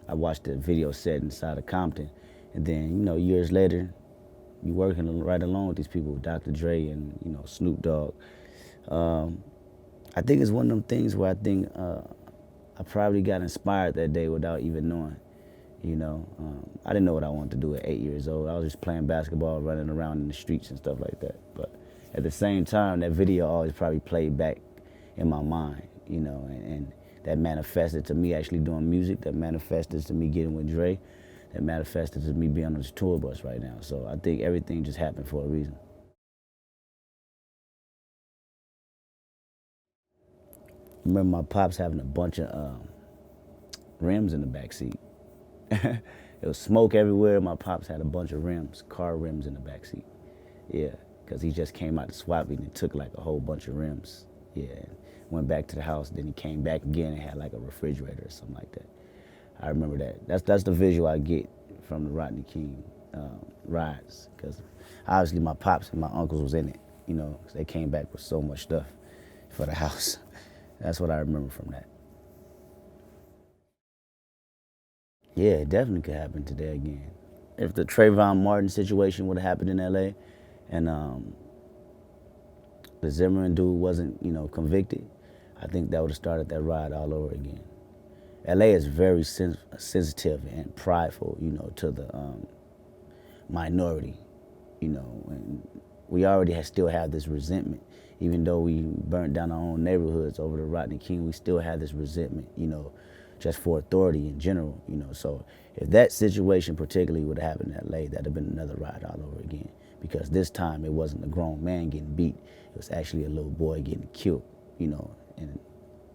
I watched the video set inside of Compton, and then years later, you working right along with these people, Dr. Dre and Snoop Dogg. Um, I think it's one of them things where I think I probably got inspired that day without even knowing. I didn't know what I wanted to do at 8 years old. I was just playing basketball, running around in the streets and stuff like that. But at the same time, that video always probably played back in my mind, and that manifested to me actually doing music, that manifested to me getting with Dre, that manifested to me being on this tour bus right now. So I think everything just happened for a reason. I remember my pops having a bunch of rims in the back seat. It was smoke everywhere. My pops had a bunch of rims, car rims in the back seat. Yeah, because he just came out to swap meet and took like a whole bunch of rims. Yeah, went back to the house. Then he came back again and had like a refrigerator or something like that. I remember that. That's the visual I get from the Rodney King riots, because obviously my pops and my uncles was in it. 'Cause they came back with so much stuff for the house. That's what I remember from that. Yeah, it definitely could happen today again. If the Trayvon Martin situation would have happened in LA and the Zimmerman dude wasn't, convicted, I think that would have started that riot all over again. LA is very sensitive and prideful, to the minority, and we already still have this resentment. Even though we burnt down our own neighborhoods over the Rodney King, we still have this resentment, just for authority in general, So if that situation particularly would have happened in LA, that'd have been another riot all over again. Because this time it wasn't a grown man getting beat, it was actually a little boy getting killed, and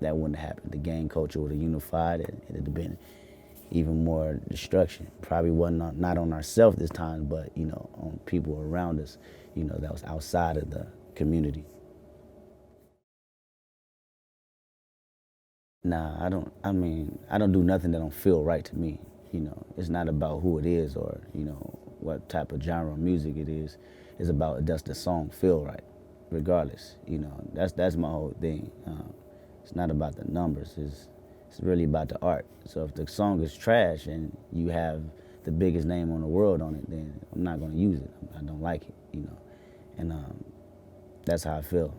that wouldn't have happened. The gang culture would have unified, and it'd have been even more destruction. Probably wasn't not on ourselves this time, but on people around us, that was outside of the community. Nah, I don't. I mean, I don't do nothing that don't feel right to me. It's not about who it is or what type of genre of music it is. It's about does the song feel right, regardless. That's my whole thing. It's not about the numbers. It's really about the art. So if the song is trash and you have the biggest name on the world on it, then I'm not gonna use it. I don't like it. And that's how I feel.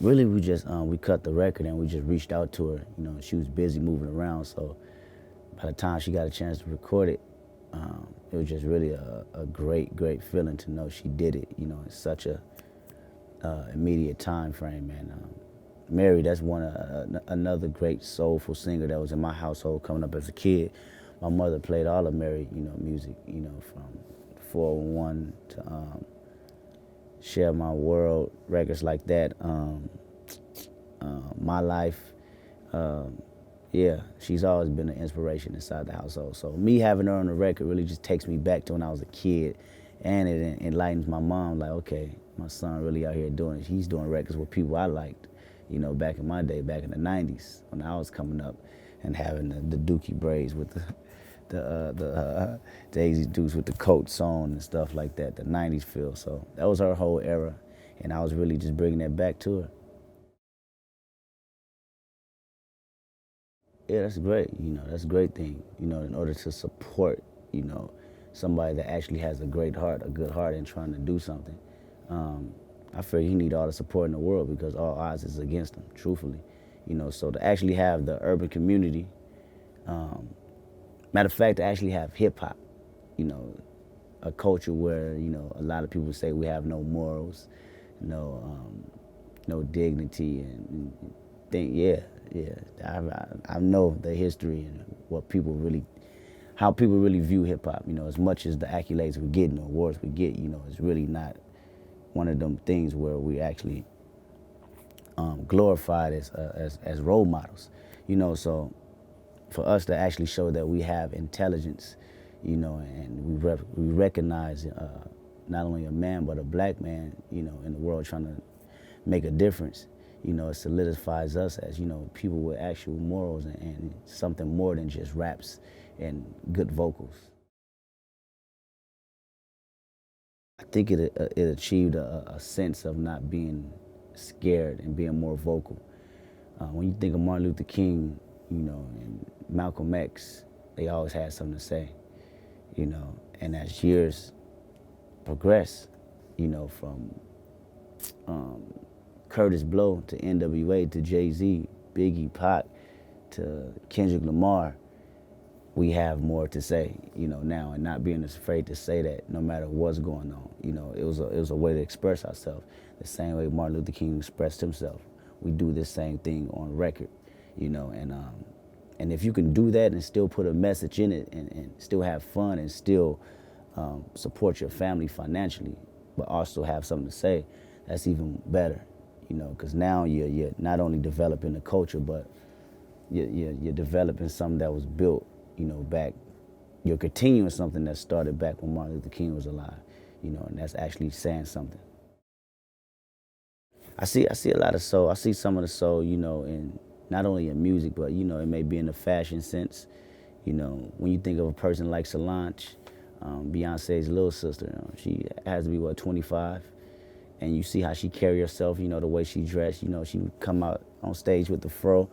Really, we just we cut the record and we just reached out to her. She was busy moving around, so by the time she got a chance to record it, it was just really a great feeling to know she did it. In such a immediate time frame. And Mary, that's another great soulful singer that was in my household coming up as a kid. My mother played all of Mary, music, from 401 to Share My World, records like that. My Life. Yeah, she's always been an inspiration inside the household. So me having her on the record really just takes me back to when I was a kid, and it enlightens my mom. Like, okay, my son really out here doing it. He's doing records with people I liked, back in my day, back in the '90s when I was coming up, and having the Dookie braids with the Daisy Dukes with the coats on and stuff like that, the '90s feel. So that was her whole era, and I was really just bringing that back to her. Yeah, that's great. That's a great thing. In order to support, you know, somebody that actually has a great heart, a good heart, and trying to do something. Um, I feel you need all the support in the world because all odds is against them. Truthfully, So to actually have the urban community, um, matter of fact, to actually have hip hop, you know, a culture where a lot of people say we have no morals, no dignity, and think yeah. I know the history and what people really, how people really view hip hop. As much as the accolades we get and the awards we get, it's really not one of them things where we actually glorified as role models. So for us to actually show that we have intelligence, and we recognize not only a man but a black man, in the world trying to make a difference. It solidifies us as people with actual morals and something more than just raps and good vocals. I think it achieved a sense of not being scared and being more vocal. When you think of Martin Luther King, you know, and Malcolm X, they always had something to say, you know, and as years progress, you know, from Curtis Blow to NWA to Jay-Z, Biggie, Pac to Kendrick Lamar, we have more to say, you know, now, and not being afraid to say that no matter what's going on. You know, it was a way to express ourselves, the same way Martin Luther King expressed himself. We do this same thing on record, you know, and if you can do that and still put a message in it and still have fun and still support your family financially, but also have something to say, that's even better, you know, because now you're not only developing the culture, but you're developing something that was built, you know, back. You're continuing something that started back when Martin Luther King was alive, you know, and that's actually saying something. I see a lot of soul. I see some of the soul, you know, in not only in music, but, you know, it may be in the fashion sense. You know, when you think of a person like Solange, Beyonce's little sister, you know, she has to be, what, 25? And you see how she carry herself, you know, the way she dressed, you know, she would come out on stage with the fro,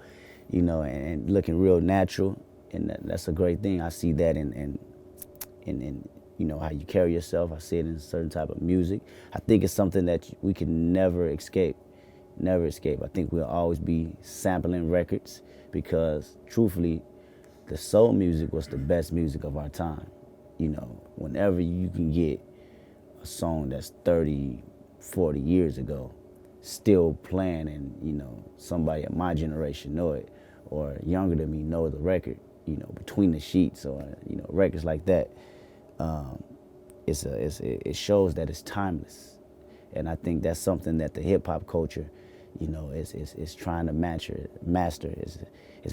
you know, and looking real natural. And that's a great thing. I see that in you know, how you carry yourself. I see it in a certain type of music. I think it's something that we can never escape, never escape. I think we'll always be sampling records because, truthfully, the soul music was the best music of our time. You know, whenever you can get a song that's 30, 40 years ago, still playing, and, you know, somebody of my generation know it, or younger than me know the record, you know, Between the Sheets, or, you know, records like that, it shows that it's timeless. And I think that's something that the hip hop culture, you know, is trying to master, is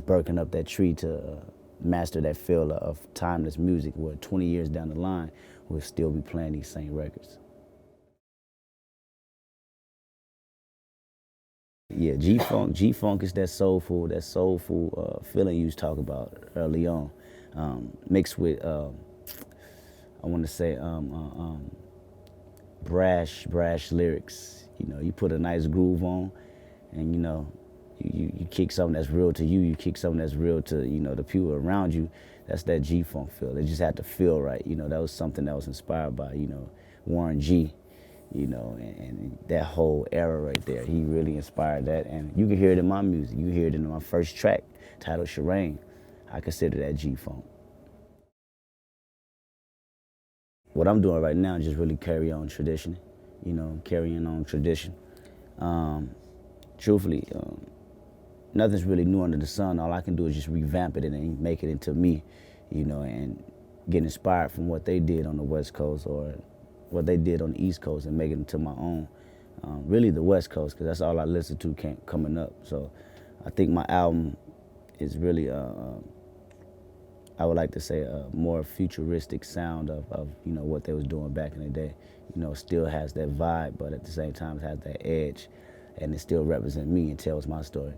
birking up that tree to master that feel of timeless music, where 20 years down the line, we'll still be playing these same records. Yeah, G-Funk is that soulful feeling you was talking about early on, mixed with, I want to say, brash lyrics. You know, you put a nice groove on, and, you know, you kick something that's real to you. You kick something that's real to, you know, the people around you. That's that G-Funk feel. It just had to feel right. You know, that was something that was inspired by, you know, Warren G. You know, and that whole era right there. He really inspired that, and you can hear it in my music. You hear it in my first track, titled Shireen. I consider that G-Funk. What I'm doing right now is just really carry on tradition, you know, carrying on tradition. Truthfully, nothing's really new under the sun. All I can do is just revamp it and make it into me, you know, and get inspired from what they did on the West Coast or what they did on the East Coast and make it into my own. Really the West Coast, because that's all I listen to coming up. So I think my album is really, I would like to say, a more futuristic sound of, you know, what they was doing back in the day. You know, still has that vibe, but at the same time it has that edge, and it still represents me and tells my story.